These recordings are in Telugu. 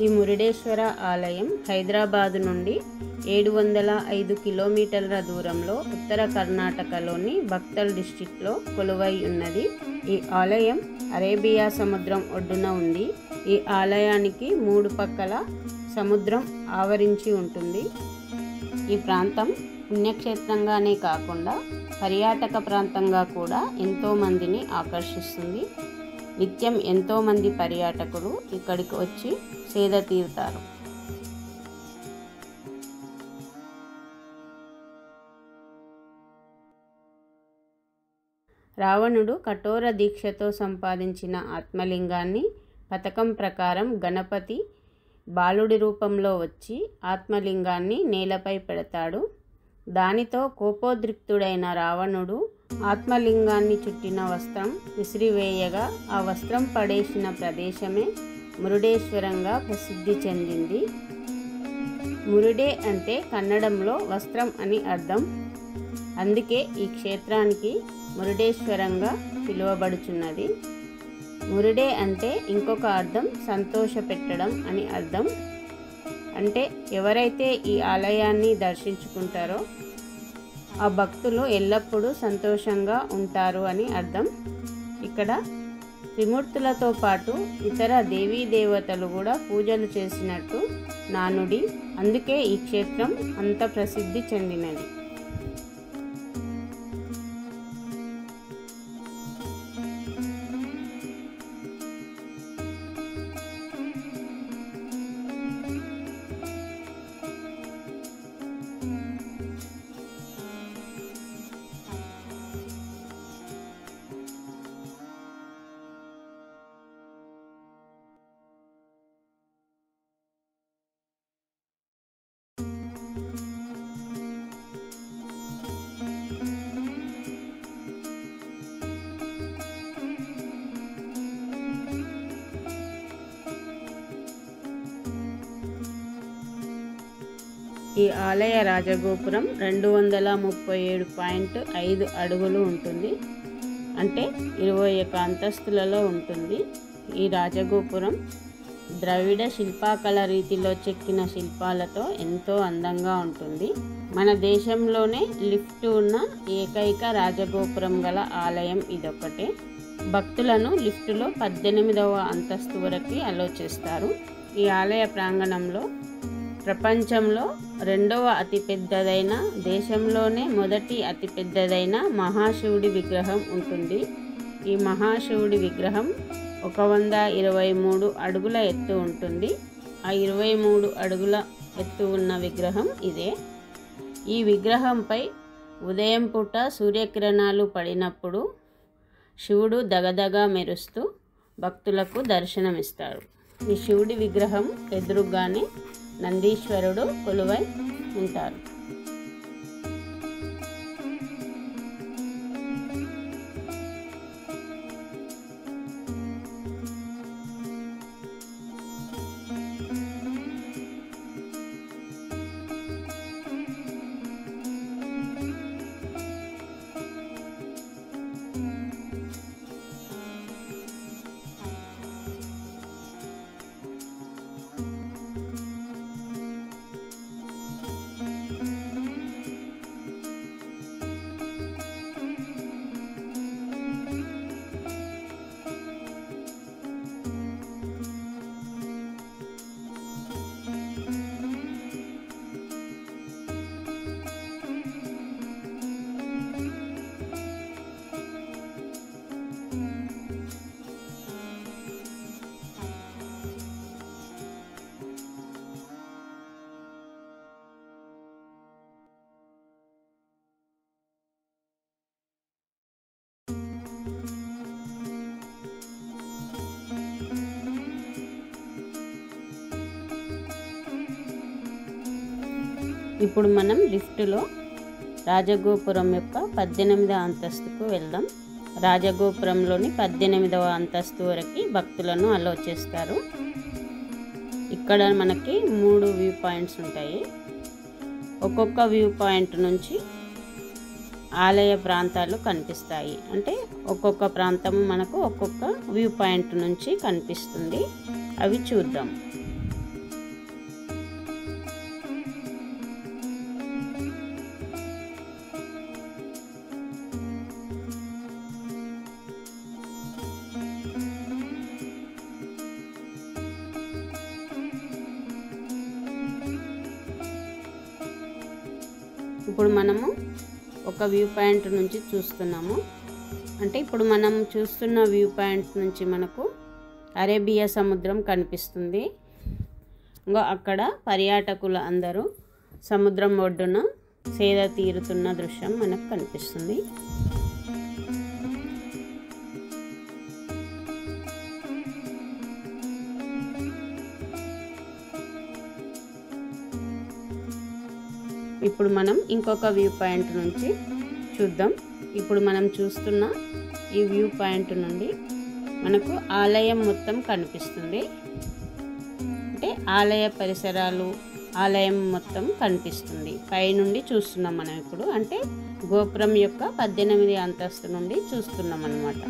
ఈ మురుడేశ్వర ఆలయం హైదరాబాద్ నుండి 705 కిలోమీటర్ల దూరంలో ఉత్తర కర్ణాటకలోని బక్తల్ డిస్ట్రిక్ట్లో కొలువై ఉన్నది. ఈ ఆలయం అరేబియా సముద్రం ఒడ్డున ఉంది. ఈ ఆలయానికి 3 పక్కల సముద్రం ఆవరించి ఉంటుంది. ఈ ప్రాంతం పుణ్యక్షేత్రంగానే కాకుండా పర్యాటక ప్రాంతంగా కూడా ఎంతో మందిని ఆకర్షిస్తుంది. నిత్యం ఎంతో మంది పర్యాటకులు ఇక్కడికి వచ్చి సేద తీరుతారు. రావణుడు కఠోర దీక్షతో సంపాదించిన ఆత్మలింగాన్ని పథకం ప్రకారం గణపతి బాలుడి రూపంలో వచ్చి ఆత్మలింగాన్ని నేలపై పెడతాడు. దానితో కోపోద్రిక్తుడైన రావణుడు ఆత్మలింగాన్ని చుట్టిన వస్త్రం విసిరివేయగా ఆ వస్త్రం పడేసిన ప్రదేశమే మురుడేశ్వరంగా ప్రసిద్ధి చెందింది. మురుడే అంటే కన్నడంలో వస్త్రం అని అర్థం. అందుకే ఈ క్షేత్రానికి మురుడేశ్వరంగా పిలువబడుచున్నది. మురుడే అంటే ఇంకొక అర్థం సంతోషపెట్టడం అని అర్థం. అంటే ఎవరైతే ఈ ఆలయాన్ని దర్శించుకుంటారో ఆ భక్తులు ఎల్లప్పుడూ సంతోషంగా ఉంటారు అని అర్థం. ఇక్కడ త్రిమూర్తులతో పాటు ఇతర దేవీ దేవతలు కూడా పూజలు చేసినట్టు నానుడి. అందుకే ఈ క్షేత్రం అంత ప్రసిద్ధి చెందినది. ఈ ఆలయ రాజగోపురం 237.5 అడుగులు ఉంటుంది. అంటే 21 అంతస్తులలో ఉంటుంది. ఈ రాజగోపురం ద్రవిడ శిల్పకళ రీతిలో చెక్కిన శిల్పాలతో ఎంతో అందంగా ఉంటుంది. మన దేశంలోనే లిఫ్ట్ ఉన్న ఏకైక రాజగోపురం గల ఆలయం ఇదొక్కటే. భక్తులను లిఫ్టులో 18వ అంతస్తు వరకు అలో చేస్తారు. ఈ ఆలయ ప్రాంగణంలో ప్రపంచంలో 2వ అతిపెద్దదైన, దేశంలోనే మొదటి అతిపెద్దదైన మహాశివుడి విగ్రహం ఉంటుంది. ఈ మహాశివుడి విగ్రహం 123 అడుగుల ఎత్తు ఉంటుంది. ఆ 23 అడుగుల ఎత్తు ఉన్న విగ్రహం ఇదే. ఈ విగ్రహంపై ఉదయం పూట సూర్యకిరణాలు పడినప్పుడు శివుడు దగదగా మెరుస్తూ భక్తులకు దర్శనమిస్తాడు. ఈ శివుడి విగ్రహం ఎదురుగానే నందీశ్వరుడు కొలువై ఉంటారు. ఇప్పుడు మనం లిఫ్టులో రాజగోపురం యొక్క 18వ అంతస్తుకు వెళ్దాం. రాజగోపురంలోని 18వ అంతస్తు వరకు భక్తులను అలో చేస్తారు. ఇక్కడ మనకి 3 వ్యూ పాయింట్స్ ఉంటాయి. ఒక్కొక్క వ్యూ పాయింట్ నుంచి ఆలయ ప్రాంతాలు కనిపిస్తాయి. అంటే ఒక్కొక్క ప్రాంతం మనకు ఒక్కొక్క వ్యూ పాయింట్ నుంచి కనిపిస్తుంది. అవి చూద్దాం. ఇప్పుడు మనము ఒక వ్యూ పాయింట్ నుంచి చూస్తున్నాము. అంటే ఇప్పుడు మనం చూస్తున్న వ్యూ పాయింట్ నుంచి మనకు అరేబియా సముద్రం కనిపిస్తుంది. ఇంకా అక్కడ పర్యాటకులు అందరూ సముద్రం ఒడ్డున సేద తీరుతున్న దృశ్యం మనకు కనిపిస్తుంది. ఇప్పుడు మనం ఇంకొక వ్యూ పాయింట్ నుంచి చూద్దాం. ఇప్పుడు మనం చూస్తున్న ఈ వ్యూ పాయింట్ నుండి మనకు ఆలయం మొత్తం కనిపిస్తుంది. అంటే ఆలయ పరిసరాలు, ఆలయం మొత్తం కనిపిస్తుంది. పైనుండి చూస్తున్నాం మనం ఇప్పుడు. అంటే గోపురం యొక్క 18 అంతస్తు నుండి చూస్తున్నాం అన్నమాట.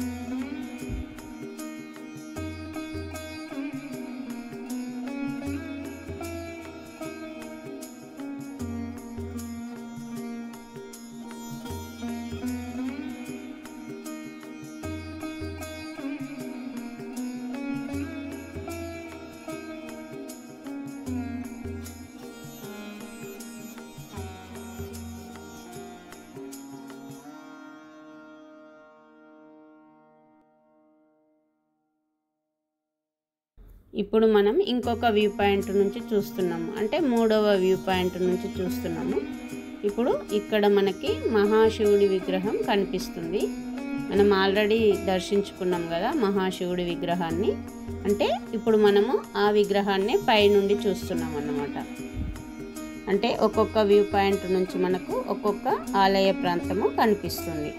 ఇప్పుడు మనం ఇంకొక వ్యూ పాయింట్ నుంచి చూస్తున్నాము. అంటే 3వ వ్యూ పాయింట్ నుంచి చూస్తున్నాము. ఇప్పుడు ఇక్కడ మనకి మహాశివుడి విగ్రహం కనిపిస్తుంది. మనం ఆల్రెడీ దర్శించుకున్నాం కదా మహాశివుడి విగ్రహాన్ని. అంటే ఇప్పుడు మనము ఆ విగ్రహాన్ని పైనుండి చూస్తున్నాం అన్నమాట. అంటే ఒక్కొక్క వ్యూ పాయింట్ నుంచి మనకు ఒక్కొక్క ఆలయ ప్రాంతము కనిపిస్తుంది.